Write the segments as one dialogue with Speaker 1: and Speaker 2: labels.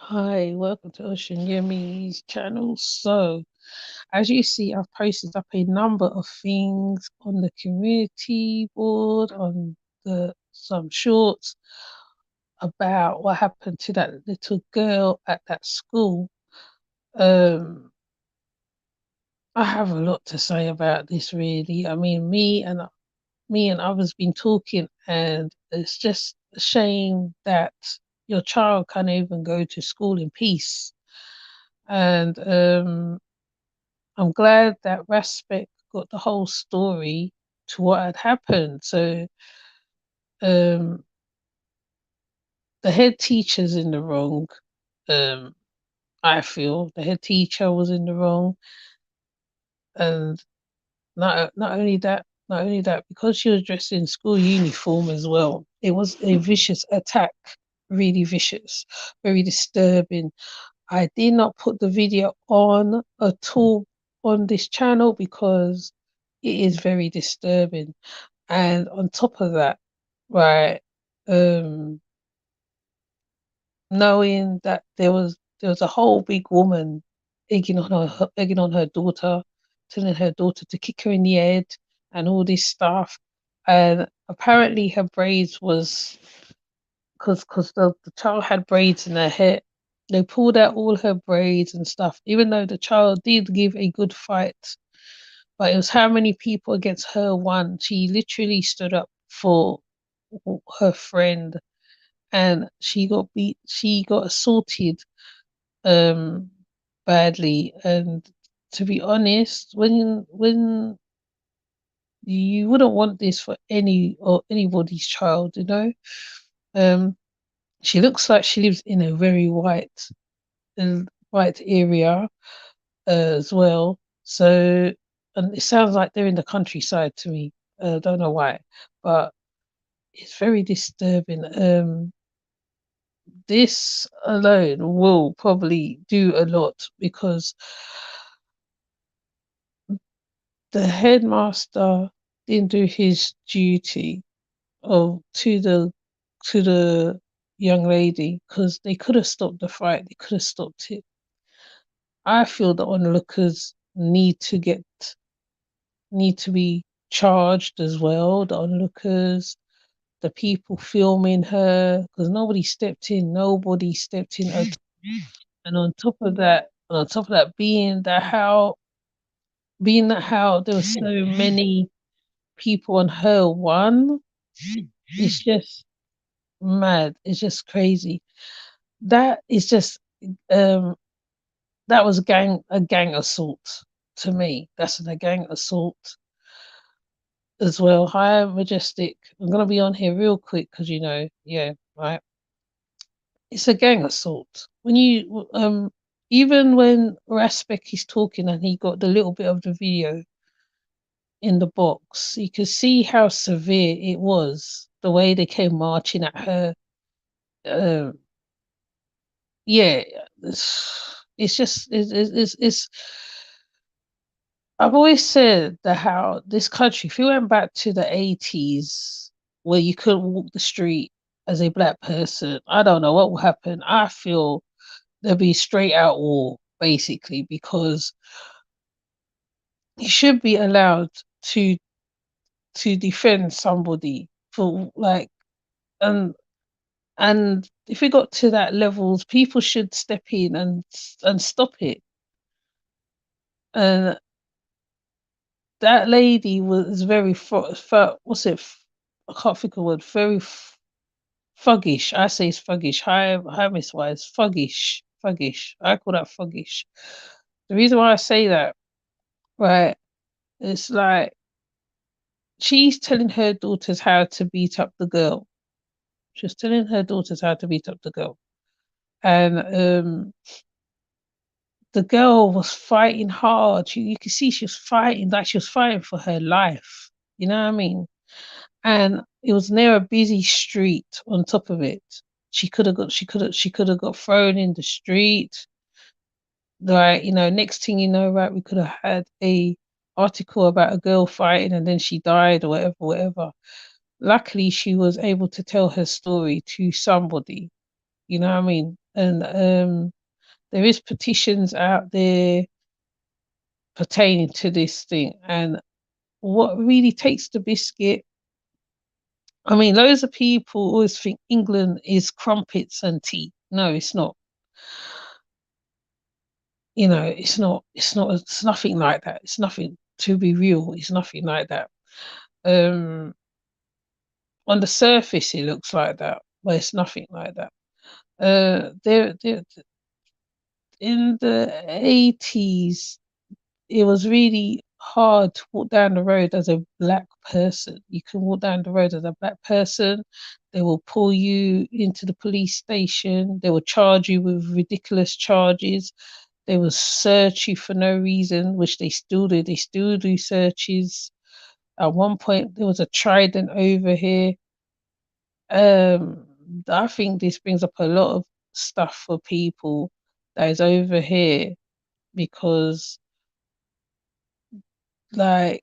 Speaker 1: Hi, welcome to Ocean Yemi's channel. So, as you see, I've posted up a number of things on the community board, on the some shorts about what happened to that little girl at that school. Um, I have a lot to say about this, really. I mean, me and others been talking, and it's just a shame that your child can't even go to school in peace. And I'm glad that Respect got the whole story to what had happened. So um, the head teacher's in the wrong. Um, I feel the head teacher was in the wrong, and not only that, because she was dressed in school uniform as well. It was a vicious attack, really vicious, very disturbing. I did not put the video on at all on this channel because it is very disturbing. And on top of that, right, um, knowing that there was a whole big woman egging on her daughter, telling her daughter to kick her in the head and all this stuff. And apparently her braids was because the child had braids in her hair. They pulled out all her braids and stuff, even though the child did give a good fight. But it was how many people against her won. She literally stood up for her friend, and she got beat. She got assaulted um badly. And to be honest, when you wouldn't want this for anybody's child, um she looks like she lives in a very uh, white area as well. So, and it sounds like they're in the countryside to me. Don't know why, but it's very disturbing. This alone will probably do a lot because the headmaster didn't do his duty of to the young lady, because they could have stopped the fight. They could have stopped it. I feel the onlookers need to be charged as well. The onlookers, the people filming her, because nobody stepped in. Nobody stepped in. And on top of that, being that how there were so many people on her one, it's just mad. It's just crazy. That is just um that was a gang assault to me. That's a gang assault as well. Hi, Majestic. I'm gonna be on here real quick because yeah, right. It's a gang assault. When you even when Raspek is talking and he got the little bit of the video in the box, you could see how severe it was. The way they came marching at her. Um, yeah, it's just it's. I've always said that how this country, if you went back to the 80s where you couldn't walk the street as a black person, I don't know what will happen. I feel there'll be straight out war, basically, because you should be allowed to to defend somebody for like and and if it got to that levels, people should step in and stop it. And that lady was very what's it? I can't think of the word. Very fuggish. I say it's fuggish. Hi, Miss Wise. Fuggish, fuggish. I call that fuggish. The reason why I say that, right, it's like she's telling her daughters how to beat up the girl. She's telling her daughters how to beat up the girl, and the girl was fighting hard. You could see she was fighting, like she was fighting for her life. You know what I mean? And it was near a busy street on top of it. She could have got thrown in the street. Right, next thing you know, right, we could have had a article about a girl fighting and then she died or whatever, whatever. Luckily she was able to tell her story to somebody, you know what I mean? and there is petitions out there pertaining to this thing. And what really takes the biscuit, I mean, loads of people always think England is crumpets and tea. No, it's not. You know, it's nothing like that. It's nothing, to be real, it's nothing like that. Um, on the surface, it looks like that, but it's nothing like that. There, in the 80s, it was really hard to walk down the road as a black person. You can walk down the road as a black person. They will pull you into the police station. They will charge you with ridiculous charges. They will search you for no reason, which they still do. They still do searches. At one point, there was a trident over here. Um, I think this brings up a lot of stuff for people that is over here because, like,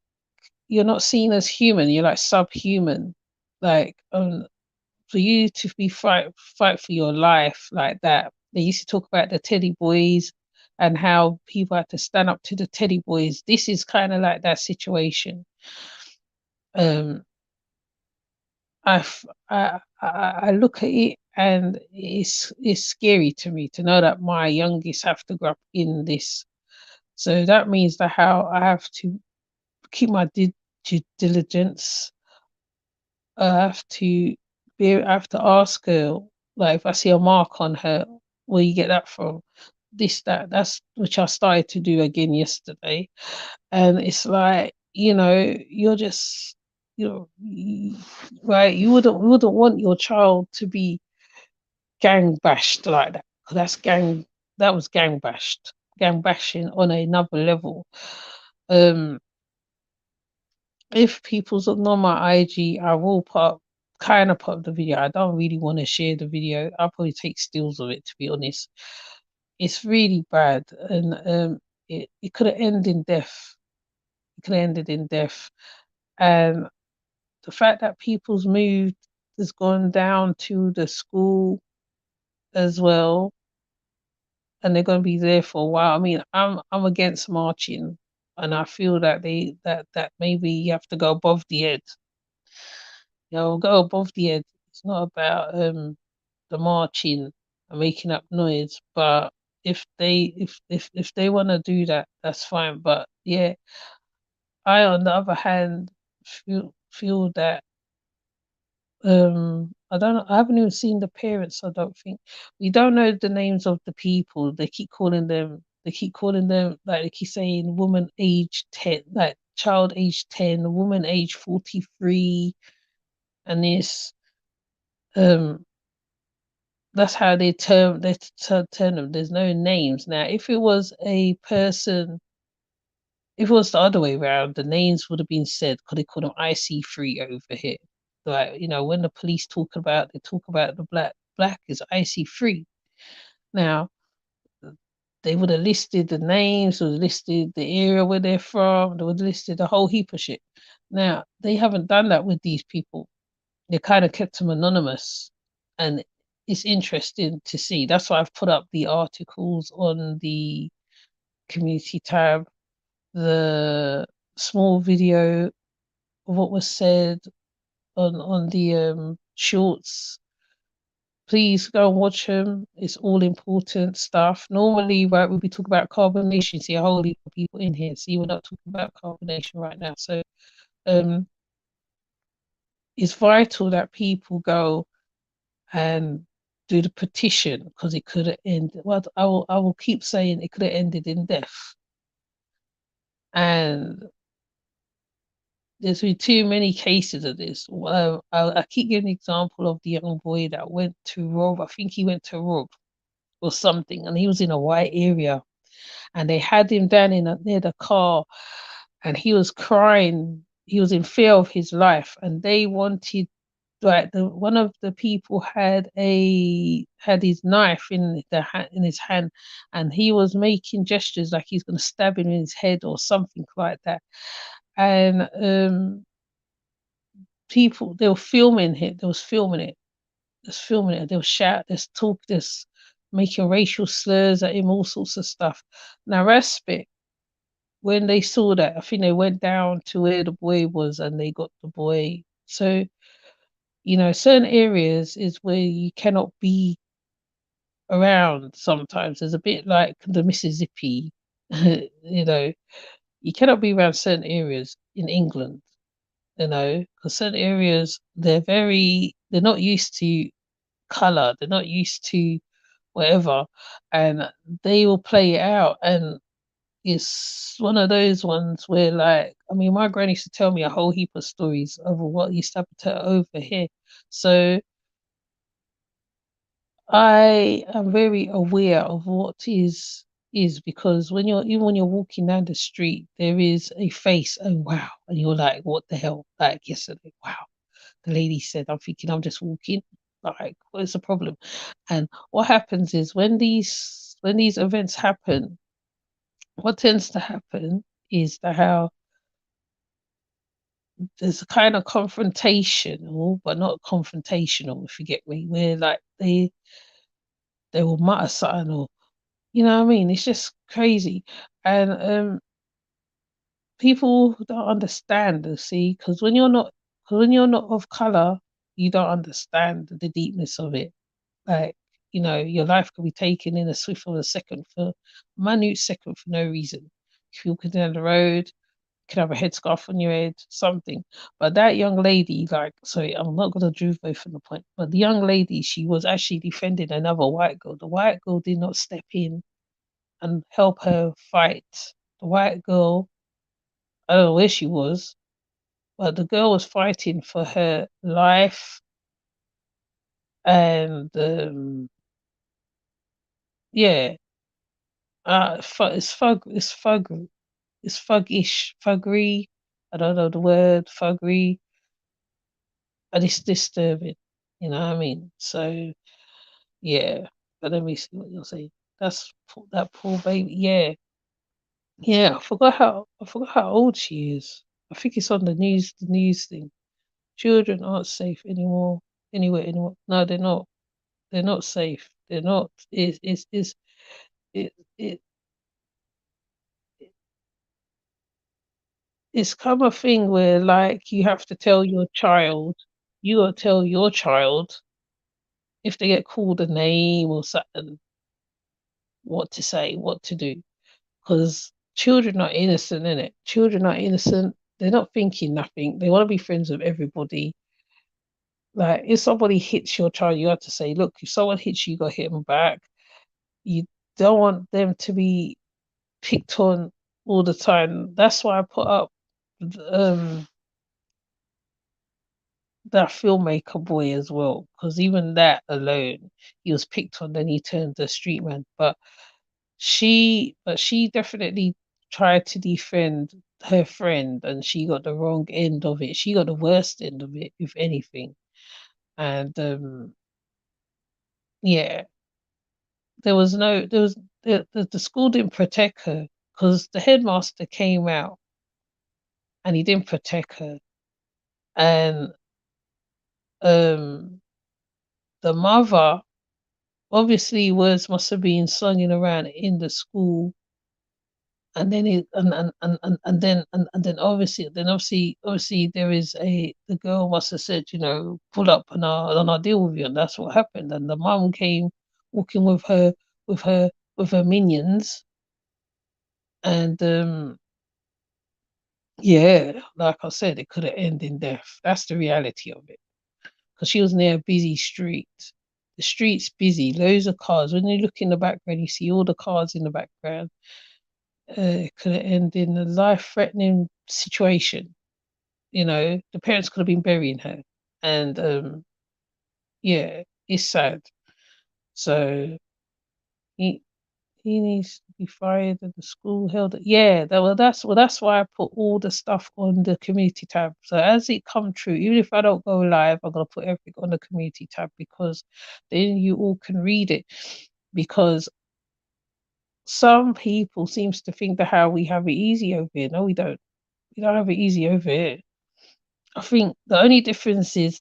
Speaker 1: you're not seen as human. You're like subhuman. Like, for you to be fight for your life like that. They used to talk about the teddy boys and how people had to stand up to the teddy boys. This is kind of like that situation. Um, I look at it and it's scary to me to know that my youngest have to grow up in this. So that means that how I have to keep my due diligence. I have to I have to ask her, like, if I see a mark on her, where you get that from? This, that's which I started to do again yesterday. And it's like, you're just, right, you wouldn't want your child to be gang bashed like that. 'Cause that was gang bashing on another level. Um, if people's not on my IG, I will put up the video. I don't really want to share the video. I'll probably take stills of it, to be honest. It's really bad, and it could have ended in death. It could have ended in death. And the fact that people's mood has gone down to the school as well, and they're going to be there for a while. I mean, I'm against marching, and I feel that that maybe you have to go above the head. Go above the head. It's not about the marching and making up noise, but if they want to do that, that's fine. But yeah, I, on the other hand, feel that I don't know. I haven't even seen the parents. I don't think we don't know the names of the people. They keep calling them. They keep calling them, like, they keep saying woman age 10, like child age 10, woman age 43, and this um that's how they term them. There's no names. Now, if it was a person, if it was the other way around, the names would have been said because they call them IC3 over here. Like, when the police they talk about the black is IC3. Now, they would have listed the names, would have listed the area where they're from, they would have listed a whole heap of shit. Now, they haven't done that with these people. They kind of kept them anonymous. And it's interesting to see. That's why I've put up the articles on the community tab, the small video of what was said on the shorts. Please go and watch them. It's all important stuff. Normally, right, we'll be talking about carbonation. See a whole heap of people in here. See, we're not talking about carbonation right now. So um it's vital that people go and do the petition, because it could have ended. Well, I will keep saying it could have ended in death. And there's been too many cases of this. I keep giving the example of the young boy that went to rob. I think he went to rob or something, and he was in a white area, and they had him down near the car, and he was crying. He was in fear of his life, and they wanted, like, one of the people had his knife in his hand, and he was making gestures like he's going to stab him in his head or something like that. And they were filming it. They was filming it. They was filming it. They was shout. There's talk. This. making racial slurs at him, all sorts of stuff. Now, Respite, when they saw that, I think they went down to where the boy was and they got the boy. So, certain areas is where you cannot be around sometimes. There's a bit like the Mississippi, you know, you cannot be around certain areas in England, because certain areas, they're not used to color, they're not used to whatever, and they will play it out. And it's one of those ones where, like, I mean, my granny used to tell me a whole heap of stories over what used to happen to her over here. So I am very aware of what is because when you're walking down the street, there is a face, oh wow, and you're like, what the hell? Like yesterday, wow. The lady said, I'm thinking I'm just walking. Like, what is the problem? And what happens is when these events happen, what tends to happen is that how there's a kind of confrontational, but not confrontational, if you get me, where like they will mutter something, or you know what I mean? It's just crazy. And people don't understand, you see, because when you're not of color, you don't understand the deepness of it. Like, your life could be taken in a swift of a second, for a minute second, for no reason. If you're walking down the road, you could have a headscarf on your head, something. But that young lady, like, sorry, I'm not going to drive away from the point, but the young lady, she was actually defending another white girl. The white girl did not step in and help her fight. The white girl, I don't know where she was, but the girl was fighting for her life. And yeah, it's fuggish, fuggery. I don't know the word, fuggery, and it's disturbing. You know what I mean? So yeah, but let me see what you're saying. That poor baby. Yeah, yeah. I forgot how old she is. I think it's on the news thing. Children aren't safe anymore, anywhere anymore. No, they're not. They're not safe. They're not. It, it, it's come a thing where, like, you have to tell your child, you gotta tell your child if they get called a name or something, what to say, what to do. Because children are innocent, innit? Children are innocent. They're not thinking nothing. They want to be friends with everybody. Like, if somebody hits your child, you have to say, look, if someone hits you, you gotta hit them back. You don't want them to be picked on all the time. That's why I put up um that filmmaker boy as well, because even that alone, he was picked on, then he turned the street man. But she definitely tried to defend her friend, and she got the wrong end of it. She got the worst end of it, if anything. And yeah, there was the school didn't protect her because the headmaster came out and he didn't protect her. And um the mother, obviously, words must have been slunging around in the school, and then it and then obviously there is the girl must have said, pull up and I'll deal with you, and that's what happened. And the mum came walking with her with her minions, and yeah, like I said, it could have ended in death. That's the reality of it, because she was near a busy street. The street's busy, loads of cars. When you look in the background, you see all the cars in the background. It could have ended in a life-threatening situation. The parents could have been burying her, and yeah, it's sad. So he he needs to be fired, and the school held it. Yeah, that's why I put all the stuff on the community tab. So as it come true, even if I don't go live, I'm gonna put everything on the community tab, because then you all can read it. Because some people seems to think that how we have it easy over here. No, we don't. We don't have it easy over here. I think the only difference is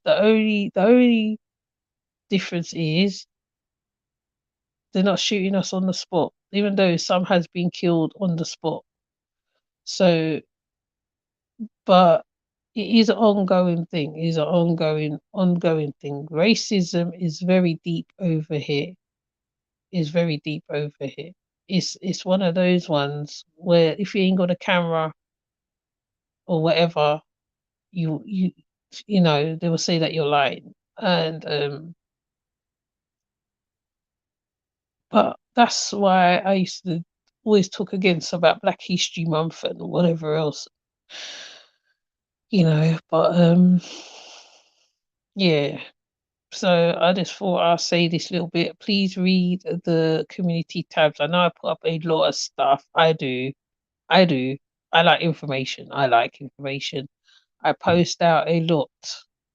Speaker 1: They're not shooting us on the spot, even though some has been killed on the spot. So, but it is an ongoing thing. It is an ongoing thing. Racism is very deep over here. Is very deep over here. It's one of those ones where if you ain't got a camera or whatever, you you know they will say that you're lying. And but that's why I used to always talk against about Black History Month and whatever else, But yeah. So I just thought I'll say this little bit. Please read the community tabs. I know I put up a lot of stuff. I do. I do. I like information. I like information. I post out a lot.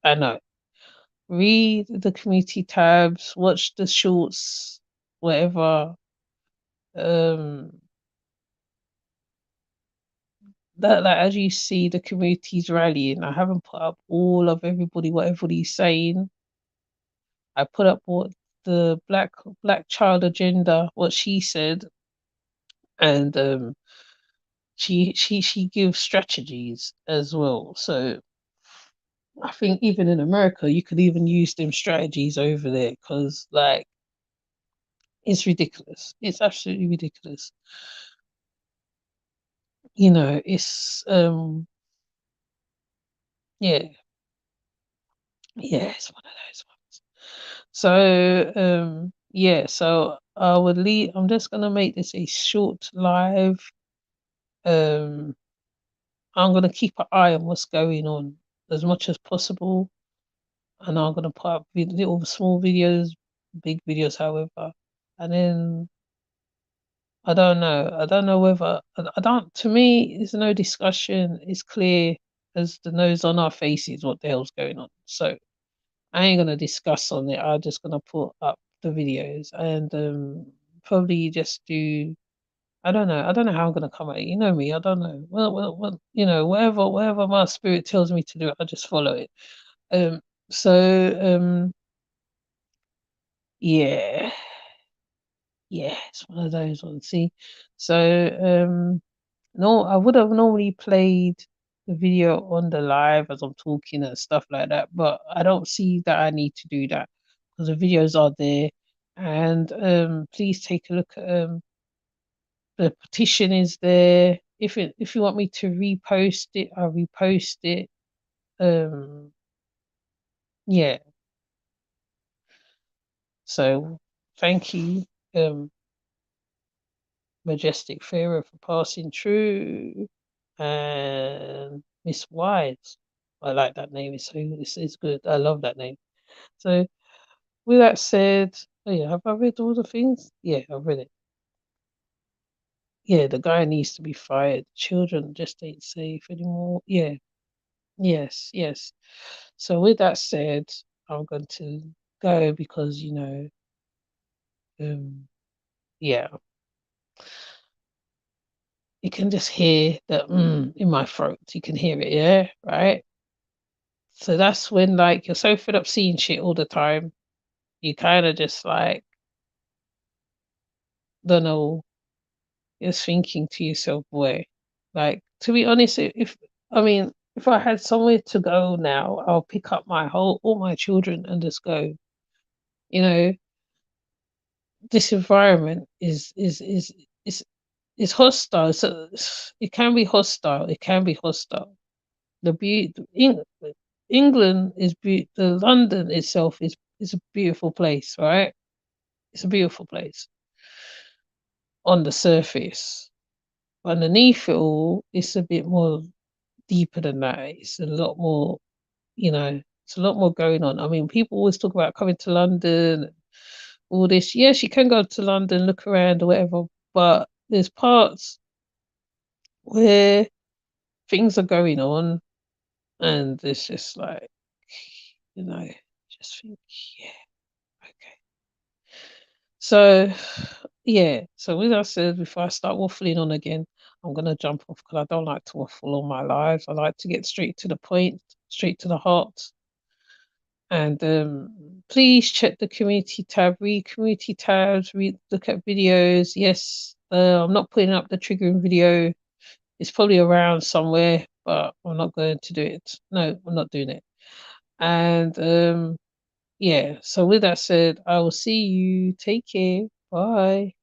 Speaker 1: I know. Read the community tabs, watch the shorts, whatever. Um that as you see the communities rallying, I haven't put up all of everybody what everybody's saying. I put up what the black child agenda, what she said, and she gives strategies as well. So I think even in America, you could even use them strategies over there because like it's ridiculous. It's absolutely ridiculous. It's yeah, yeah, it's one of those ones. So yeah, so I would leave. I'm just gonna make this a short live. Um, I'm gonna keep an eye on what's going on as much as possible, and I'm gonna put up little small videos, big videos, however, and then I don't know. I don't know whether I don't. To me, there's no discussion. It's clear as the nose on our faces what the hell's going on. So I ain't gonna discuss on it. I'm just gonna put up the videos and probably just do. I don't know. I don't know how I'm gonna come at it. You know me. I don't know. Well. Whatever my spirit tells me to do, I just follow it. Um. So yeah, yeah. It's one of those ones. See. So no, I would have normally played the video on the live as I'm talking and stuff like that, but I don't see that I need to do that because the videos are there. And please take a look at the petition is there. If you want me to repost it, I'll repost it. Um, yeah. So thank you, um, Majestic Pharaoh, for passing through, and Miss Wise. I like that name. It's good. I love that name. So with that said, oh yeah, have I read all the things? Yeah, I've read it. Yeah, the guy needs to be fired. Children just ain't safe anymore. Yeah, yes. So with that said, I'm going to go because um, yeah, you can just hear the in my throat. You can hear it, yeah, right. So that's when like you're so fed up seeing shit all the time. You kind of just like don't know. Just thinking to yourself, boy, like to be honest, if I mean if I had somewhere to go now, I'll pick up all my children and just go. You know, this environment is hostile. So it can be hostile. It can be hostile. The beauty, England is the London itself is a beautiful place, right? It's a beautiful place on the surface. Underneath it all, it's a bit more deeper than that. It's a lot more, it's a lot more going on. I mean, people always talk about coming to London, all this. Yes, you can go to London, look around or whatever, but there's parts where things are going on and it's just like, you know, just think, yeah, okay. So, yeah. So, with that said, before I start waffling on again, I'm gonna jump off because I don't like to waffle on my lives. I like to get straight to the point, straight to the heart. And please check the community tab, read community tabs, look at videos. Yes, I'm not putting up the triggering video. It's probably around somewhere, but I'm not going to do it. No, I'm not doing it. And yeah, so with that said, I will see you. Take care. Bye.